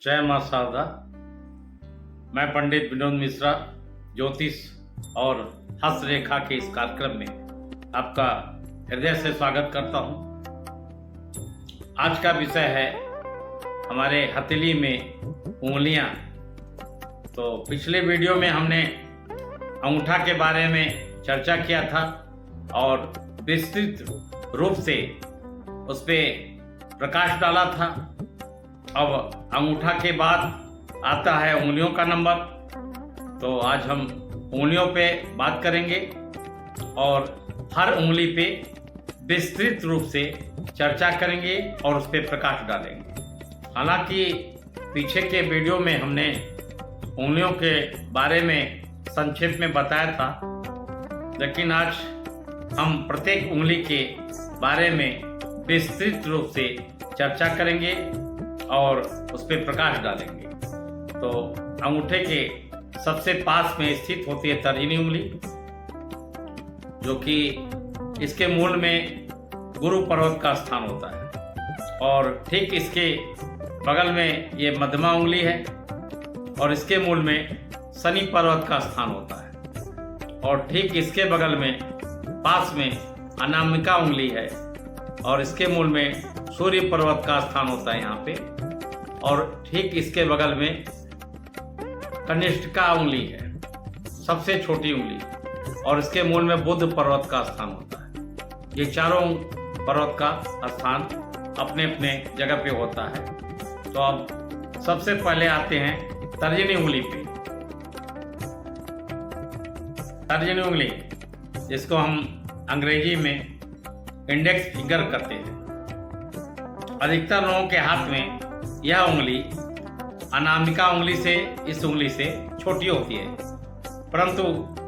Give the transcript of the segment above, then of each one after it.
जय मां शारदा। मैं पंडित विनोद मिश्रा ज्योतिष और हस्तरेखा के इस कार्यक्रम में आपका हृदय से स्वागत करता हूं। आज का विषय है हमारे हथेली में उंगलियां। तो पिछले वीडियो में हमने अंगूठा के बारे में चर्चा किया था और विस्तृत रूप से उस पर प्रकाश डाला था। अब अंगूठा के बाद आता है उंगलियों का नंबर। तो आज हम उंगलियों पे बात करेंगे और हर उंगली पे विस्तृत रूप से चर्चा करेंगे और उस पर प्रकाश डालेंगे। हालांकि पीछे के वीडियो में हमने उंगलियों के बारे में संक्षेप में बताया था, लेकिन आज हम प्रत्येक उंगली के बारे में विस्तृत रूप से चर्चा करेंगे और उस पर प्रकाश डालेंगे। तो अंगूठे के सबसे पास में स्थित होती है तर्जनी उंगली, जो कि इसके मूल में गुरु पर्वत का स्थान होता है, और ठीक इसके बगल में ये मध्यमा उंगली है और इसके मूल में शनि पर्वत का स्थान होता है, और ठीक इसके बगल में पास में अनामिका उंगली है और इसके मूल में सूर्य पर्वत का स्थान होता है यहाँ पे, और ठीक इसके बगल में कनिष्ठिका उंगली है, सबसे छोटी उंगली, और इसके मूल में बुध पर्वत का स्थान होता है। ये चारों पर्वत का स्थान अपने अपने जगह पे होता है। तो अब सबसे पहले आते हैं तर्जनी उंगली पे। तर्जनी उंगली, जिसको हम अंग्रेजी में इंडेक्स फिंगर करते हैं, अधिकतर लोगों के हाथ में यह उंगली अनामिका उंगली से, इस उंगली से छोटी होती है, परंतु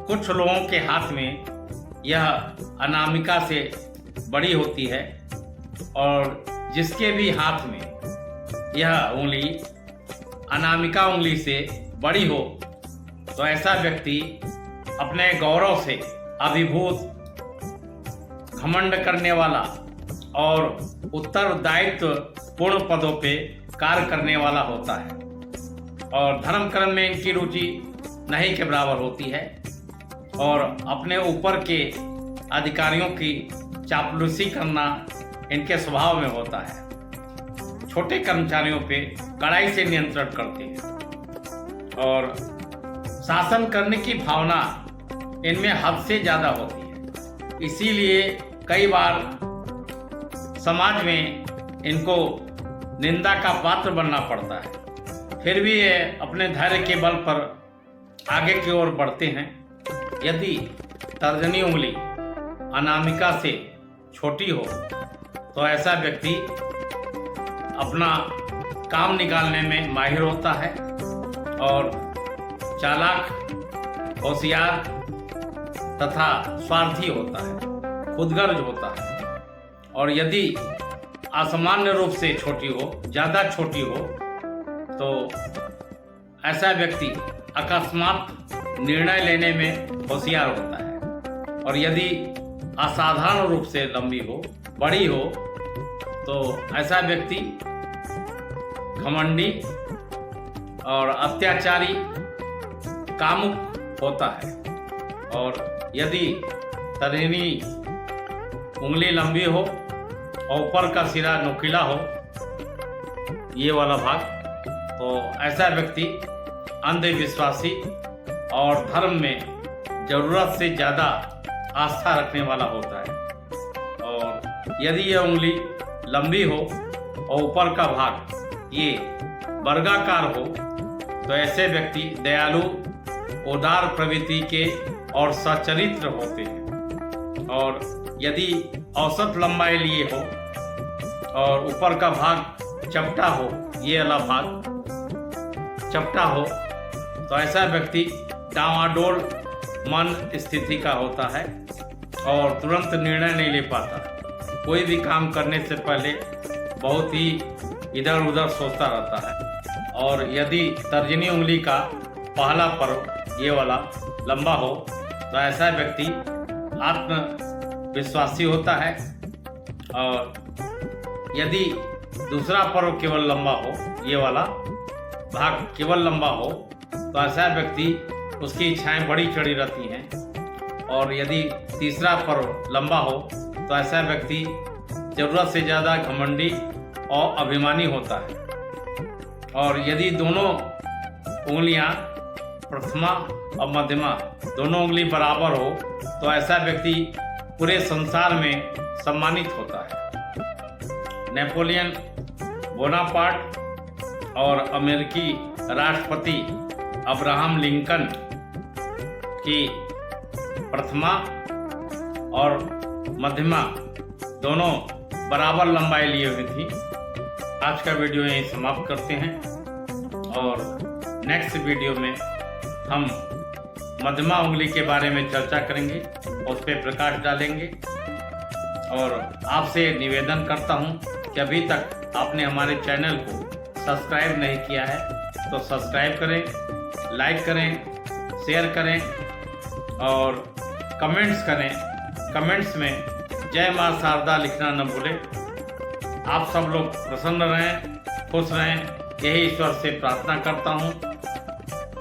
कुछ लोगों के हाथ में यह अनामिका से बड़ी होती है, और जिसके भी हाथ में यह उंगली अनामिका उंगली से बड़ी हो, तो ऐसा व्यक्ति अपने गौरव से अभिभूत, घमंड करने वाला और उत्तरदायित्व पूर्ण पदों पे कार्य करने वाला होता है, और धर्म कर्म में इनकी रुचि नहीं के बराबर होती है, और अपने ऊपर के अधिकारियों की चापलूसी करना इनके स्वभाव में होता है। छोटे कर्मचारियों पे कड़ाई से नियंत्रण करते हैं, और शासन करने की भावना इनमें हद से ज़्यादा होती है। इसीलिए कई बार समाज में इनको निंदा का पात्र बनना पड़ता है, फिर भी ये अपने धैर्य के बल पर आगे की ओर बढ़ते हैं। यदि तर्जनी उंगली अनामिका से छोटी हो, तो ऐसा व्यक्ति अपना काम निकालने में माहिर होता है और चालाक, होशियार तथा स्वार्थी होता है, खुदगर्ज होता है। और यदि असामान्य रूप से छोटी हो, ज़्यादा छोटी हो, तो ऐसा व्यक्ति अकस्मात निर्णय लेने में होशियार होता है। और यदि असाधारण रूप से लंबी हो, बड़ी हो, तो ऐसा व्यक्ति घमंडी और अत्याचारी, कामुक होता है। और यदि तर्जनी उंगली लंबी हो और ऊपर का सिरा नुकीला हो, ये वाला भाग, तो ऐसा व्यक्ति अंधविश्वासी और धर्म में जरूरत से ज़्यादा आस्था रखने वाला होता है। और यदि यह उंगली लंबी हो और ऊपर का भाग ये वर्गाकार हो, तो ऐसे व्यक्ति दयालु, उदार प्रवृत्ति के और सचरित्र होते हैं। और यदि औसत लंबाई लिए हो और ऊपर का भाग चपटा हो, ये वाला भाग चपटा हो, तो ऐसा व्यक्ति डावाडोल मन स्थिति का होता है और तुरंत निर्णय नहीं ले पाता। कोई भी काम करने से पहले बहुत ही इधर उधर सोचता रहता है। और यदि तर्जनी उंगली का पहला पर्व ये वाला लंबा हो, तो ऐसा व्यक्ति आत्मविश्वासी होता है। और यदि दूसरा पर्व केवल लंबा हो, ये वाला, भाग केवल लंबा हो तो ऐसा व्यक्ति उसकी इच्छाएं बड़ी चढ़ी रहती हैं, और यदि तीसरा पर्व लंबा हो तो ऐसा व्यक्ति ज़रूरत से ज़्यादा घमंडी और अभिमानी होता है। और यदि दोनों उंगलियां प्रथमा और मध्यमा दोनों उंगली बराबर हो तो ऐसा व्यक्ति पूरे संसार में सम्मानित होता है। नेपोलियन बोनापार्ट और अमेरिकी राष्ट्रपति अब्राहम लिंकन की प्रथमा और मध्यमा दोनों बराबर लंबाई लिए हुई थी। आज का वीडियो यहीं समाप्त करते हैं, और नेक्स्ट वीडियो में हम मध्यमा उंगली के बारे में चर्चा करेंगे, उस पर प्रकाश डालेंगे। और आपसे निवेदन करता हूं कि अभी तक आपने हमारे चैनल को सब्सक्राइब नहीं किया है तो सब्सक्राइब करें, लाइक करें, शेयर करें और कमेंट्स करें। कमेंट्स में जय मां शारदा लिखना न भूलें। आप सब लोग प्रसन्न रहें, खुश रहें, यही ईश्वर से प्रार्थना करता हूँ।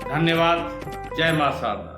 धन्यवाद। जय मां शारदा।